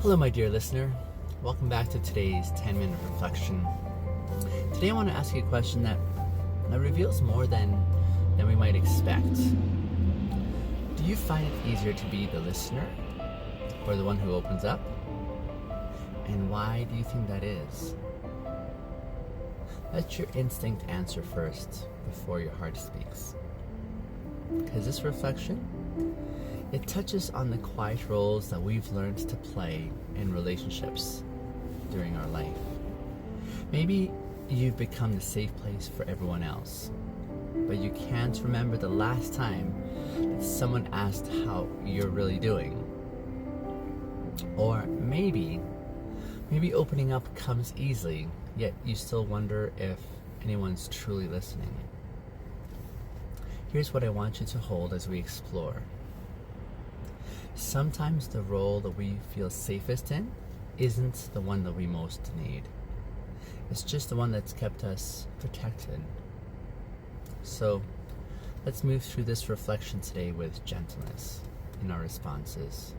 Hello, my dear listener. Welcome back to today's 10-minute reflection. Today I want to ask you a question that reveals more than we might expect. Do you find it easier to be the listener or the one who opens up? And why do you think that is? Let your instinct answer first before your heart speaks. Because this reflection, it touches on the quiet roles that we've learned to play in relationships during our life. Maybe you've become the safe place for everyone else, but you can't remember the last time that someone asked how you're really doing. Or maybe opening up comes easily, yet you still wonder if anyone's truly listening. Here's what I want you to hold as we explore. Sometimes the role that we feel safest in isn't the one that we most need. It's just the one that's kept us protected. So let's move through this reflection today with gentleness in our responses.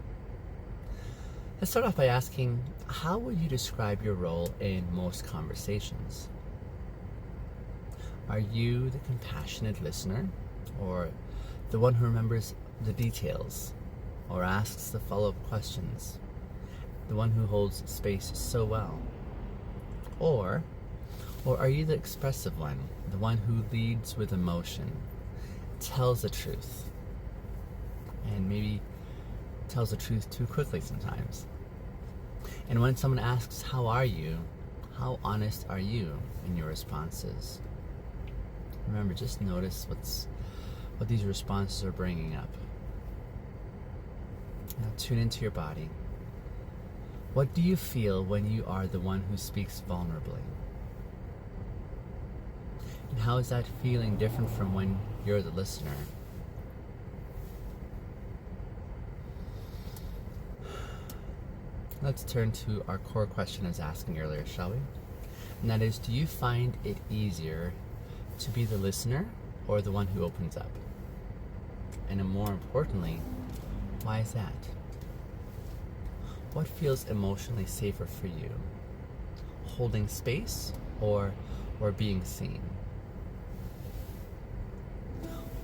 Let's start off by asking, how would you describe your role in most conversations? Are you the compassionate listener, or the one who remembers the details, or asks the follow-up questions, the one who holds space so well? Or are you the expressive one, the one who leads with emotion, tells the truth, and maybe tells the truth too quickly sometimes? And when someone asks, how are you? How honest are you in your responses? Remember, just notice what these responses are bringing up. Now tune into your body. What do you feel when you are the one who speaks vulnerably? And how is that feeling different from when you're the listener? Let's turn to our core question I was asking earlier, shall we? And that is, do you find it easier to be the listener or the one who opens up? And more importantly, why is that? What feels emotionally safer for you? Holding space or being seen?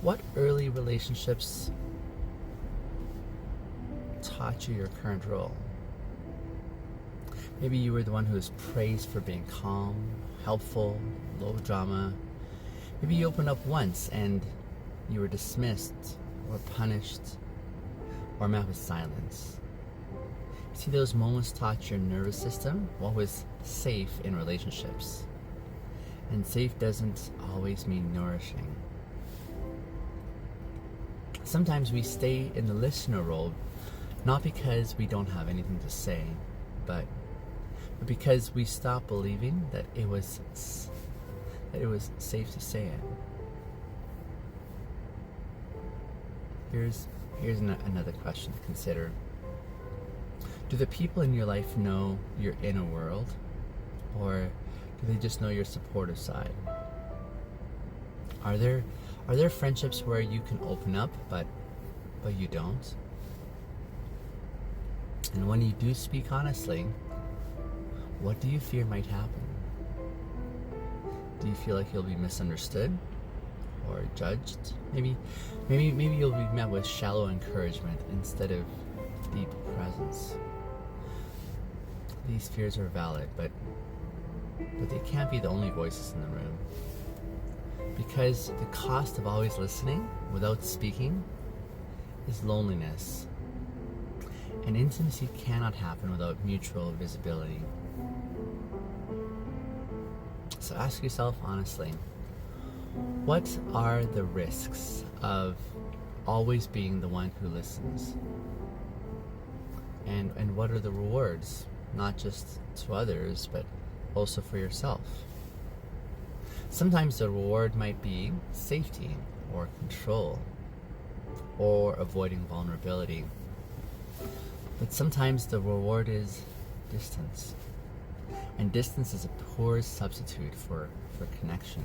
What early relationships taught you your current role? Maybe you were the one who was praised for being calm, helpful, low drama. Maybe you opened up once and you were dismissed or punished or met with silence. See, those moments taught your nervous system what was safe in relationships. And safe doesn't always mean nourishing. Sometimes we stay in the listener role, not because we don't have anything to say, but because we stop believing that it was safe to say it. Here's another question to consider. Do the people in your life know your inner world, or do they just know your supportive side? Are there friendships where you can open up, but you don't? And when you do speak honestly, what do you fear might happen? Do you feel like you'll be misunderstood or judged? Maybe you'll be met with shallow encouragement instead of deep presence. These fears are valid, but they can't be the only voices in the room. Because the cost of always listening without speaking is loneliness. And intimacy cannot happen without mutual visibility. So ask yourself honestly, what are the risks of always being the one who listens? And what are the rewards, not just to others, but also for yourself? Sometimes the reward might be safety or control or avoiding vulnerability. But sometimes the reward is distance. And distance is a poor substitute for connection.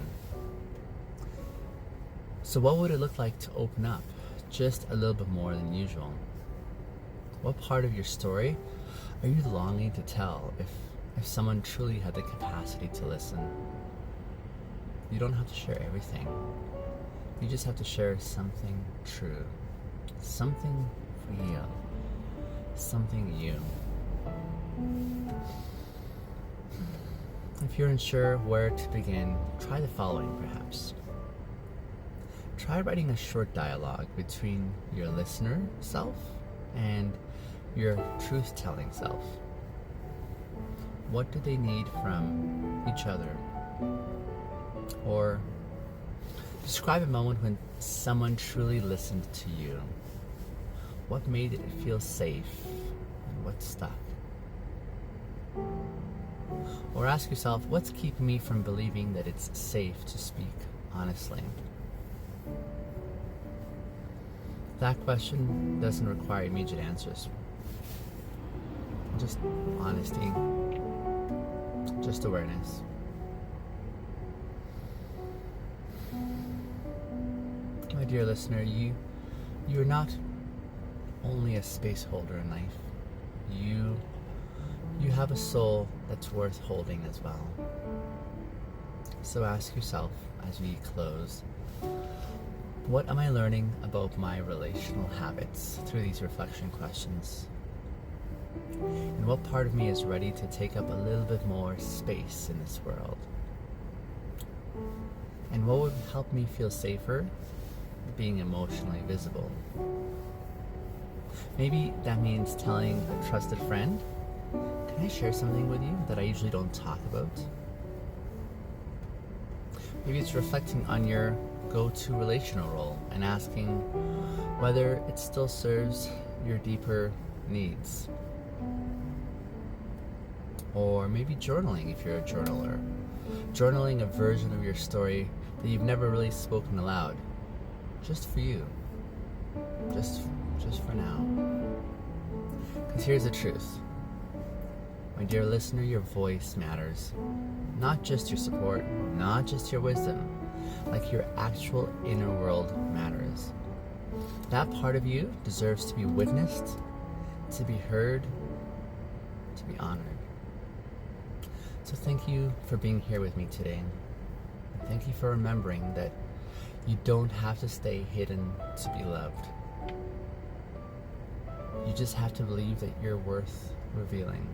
So what would it look like to open up just a little bit more than usual? What part of your story are you longing to tell if someone truly had the capacity to listen? You don't have to share everything. You just have to share something true, something real, something you. If you're unsure where to begin, try the following perhaps. Try writing a short dialogue between your listener self and your truth-telling self. What do they need from each other? Or describe a moment when someone truly listened to you. What made it feel safe and what stuck? Or ask yourself, what's keeping me from believing that it's safe to speak honestly? That question doesn't require immediate answers. Just honesty, just awareness. My dear listener, you're not only a space holder in life. You have a soul that's worth holding as well. So ask yourself as we close, what am I learning about my relational habits through these reflection questions? And what part of me is ready to take up a little bit more space in this world? And what would help me feel safer? Being emotionally visible. Maybe that means telling a trusted friend, can I share something with you that I usually don't talk about? Maybe it's reflecting on your go-to relational role and asking whether it still serves your deeper needs. Or maybe journaling if you're a journaler. Journaling a version of your story that you've never really spoken aloud. Just for you. Just for now. Because here's the truth. My dear listener, your voice matters. Not just your support, not just your wisdom. Like your actual inner world matters. That part of you deserves to be witnessed, to be heard, to be honored. So thank you for being here with me today. Thank you for remembering that you don't have to stay hidden to be loved. You just have to believe that you're worth revealing.